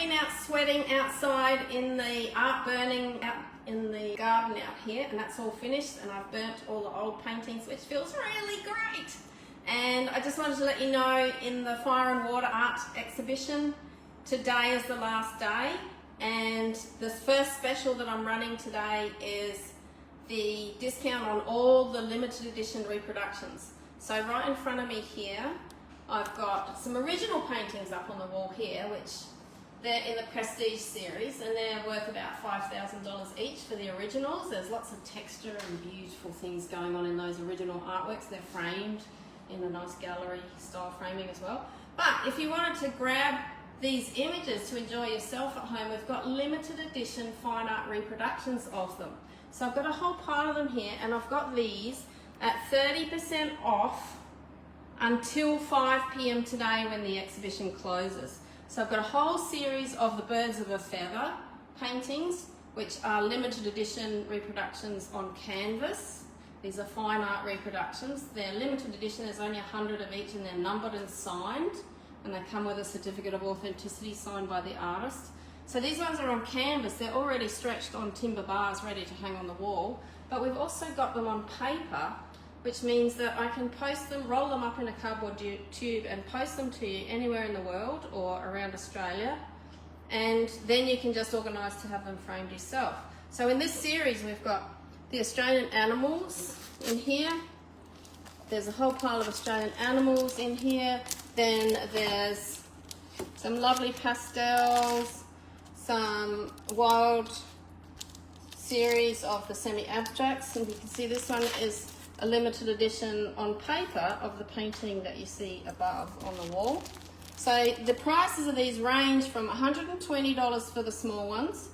been out sweating outside in the art burning out in the garden out here, and that's all finished, and I've burnt all the old paintings, which feels really great. And I just wanted to let you know, in the Fire and Water Art exhibition, today is the last day, and the first special that I'm running today is the discount on all the limited edition reproductions. So right in front of me here, I've got some original paintings up on the wall here, which they're in the Prestige series, and they're worth about $5,000 each for the originals. There's lots of texture and beautiful things going on in those original artworks. They're framed in a nice gallery style framing as well. But if you wanted to grab these images to enjoy yourself at home, we've got limited edition fine art reproductions of them. So I've got a whole pile of them here, and I've got these at 30% off until 5 p.m. today when the exhibition closes. So I've got a whole series of the Birds of a Feather paintings, which are limited edition reproductions on canvas. These are fine art reproductions. They're limited edition, there's only 100 of each, and they're numbered and signed, and they come with a certificate of authenticity signed by the artist. So these ones are on canvas, they're already stretched on timber bars ready to hang on the wall, but we've also got them on paper, which means that I can post them, roll them up in a cardboard tube and post them to you anywhere in the world or around Australia, and then you can just organise to have them framed yourself. So in this series we've got the Australian animals in here. There's a whole pile of Australian animals in here. Then there's some lovely pastels, some wild series of the semi-abstracts, and you can see this one is a limited edition on paper of the painting that you see above on the wall. So the prices of these range from $120 for the small ones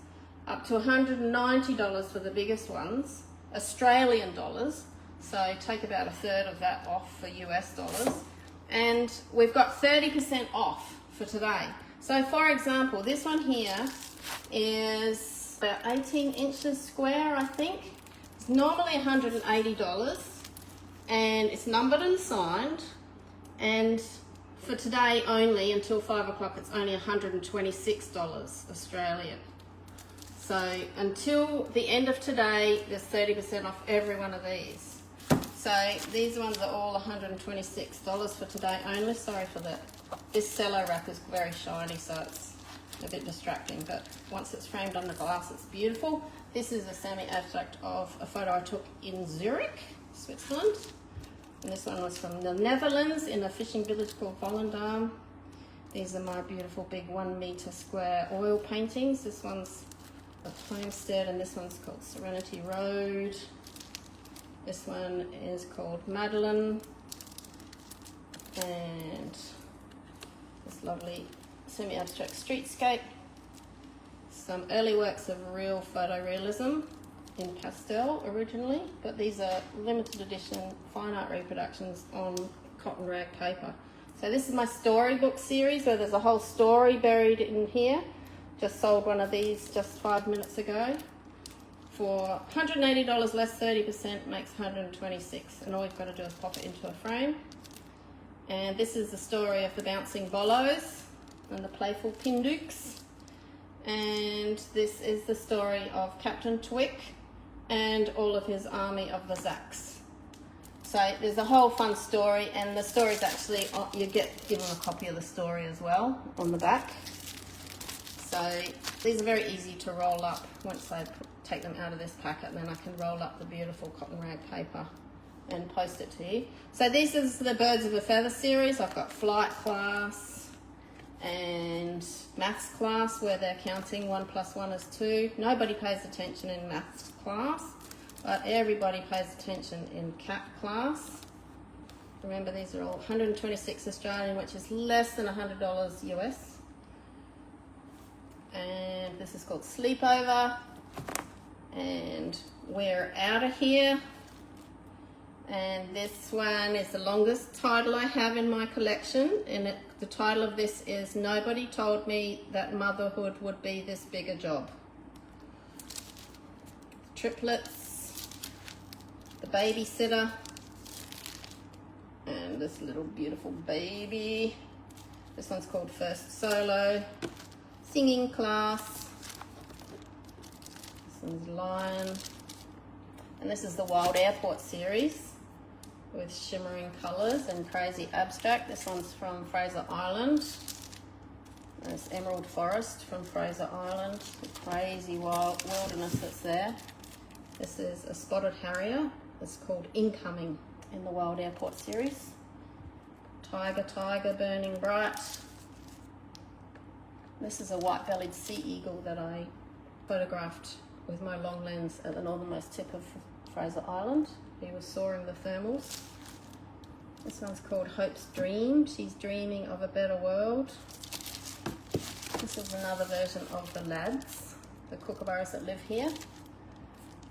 up to $190 for the biggest ones, Australian dollars. So take about a third of that off for US dollars. And we've got 30% off for today. So for example, this one here is about 18 inches square, I think. It's normally $180. And it's numbered and signed, and for today only until 5 o'clock it's only $126 Australian. So until the end of today there's 30% off every one of these. So these ones are all $126 for today only. Sorry for that. This cello wrap is very shiny, so it's a bit distracting, but once it's framed on the glass it's beautiful. This is a semi-abstract of a photo I took in Zurich, Switzerland. And this one was from the Netherlands in a fishing village called Volendam. These are my beautiful big 1 meter square oil paintings. This one's a homestead, and this one's called Serenity Road. This one is called Madeline. And this lovely semi-abstract streetscape. Some early works of real photorealism in pastel originally, but these are limited edition fine art reproductions on cotton rag paper. So this is my storybook series where there's a whole story buried in here. Just sold one of these just 5 minutes ago for $180 less 30% makes $126, and all you've got to do is pop it into a frame. And this is the story of the bouncing bollos and the playful pindooks, and this is the story of Captain Twick and all of his army of the Zacks. So there's a whole fun story, and the story's actually, you get given a copy of the story as well on the back. So these are very easy to roll up once I take them out of this packet, and then I can roll up the beautiful cotton rag paper and post it to you. So this is the Birds of a Feather series. I've got flight class and maths class where they're counting 1 + 1 is 2. Nobody pays attention in maths class, but everybody pays attention in CAP class. Remember, these are all 126 Australian, which is less than $100 US. And this is called Sleepover, and We're Out of Here. And this one is the longest title I have in my collection, and the title of this is Nobody Told Me That Motherhood Would Be This Big a Job. Triplets, the babysitter, and this little beautiful baby. This one's called First Solo. singing class. This one's Lion. And this is the Wild Airport series with shimmering colours and crazy abstract. This one's from Fraser Island. There's Emerald Forest from Fraser Island. The crazy wilderness that's there. This is a spotted harrier. It's called Incoming in the Wild Airport series. Tiger, tiger, burning bright. This is a white-bellied sea eagle that I photographed with my long lens at the northernmost tip of Fraser Island. He was soaring the thermals. This one's called Hope's Dream. She's dreaming of a better world. This is another version of the lads, the kookaburras that live here.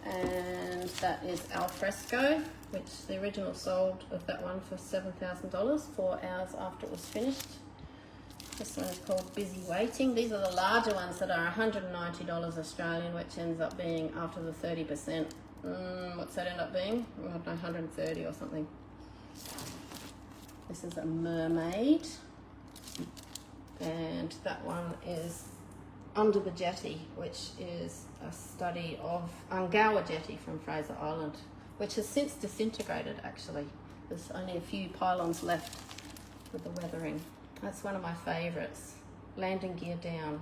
And that is Alfresco, which the original sold of that one for $7,000, 4 hours after it was finished. This one is called Busy Waiting. These are the larger ones that are $190 Australian, which ends up being after the 30%. What's that end up being? I don't know, 130 or something. This is a mermaid. And that one is Under the Jetty, which is a study of Ungawa Jetty from Fraser Island, which has since disintegrated actually. There's only a few pylons left with the weathering. That's one of my favourites. Landing gear down,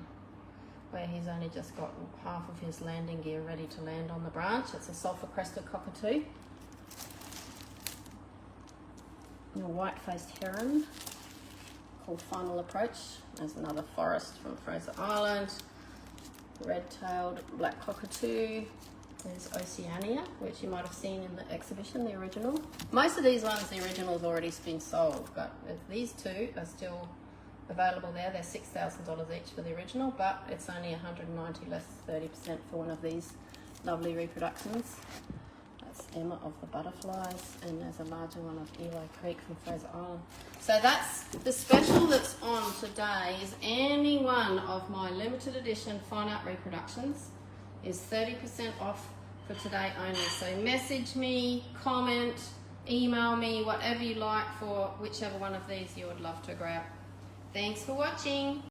where he's only just got half of his landing gear ready to land on the branch. It's a sulphur-crested cockatoo. And a white-faced heron called Final Approach. There's another forest from Fraser Island. Red-tailed black cockatoo. There's Oceania, which you might have seen in the exhibition, the original. Most of these ones, the original's already been sold, but these two are still available there. They're $6,000 each for the original, but it's only $190 less 30% for one of these lovely reproductions. That's Emma of the Butterflies, and there's a larger one of Eli Creek from Fraser Island. So that's the special that's on today. Is any one of my limited edition fine art reproductions is 30% off for today only. So message me, comment, email me, whatever you like for whichever one of these you would love to grab. Thanks for watching.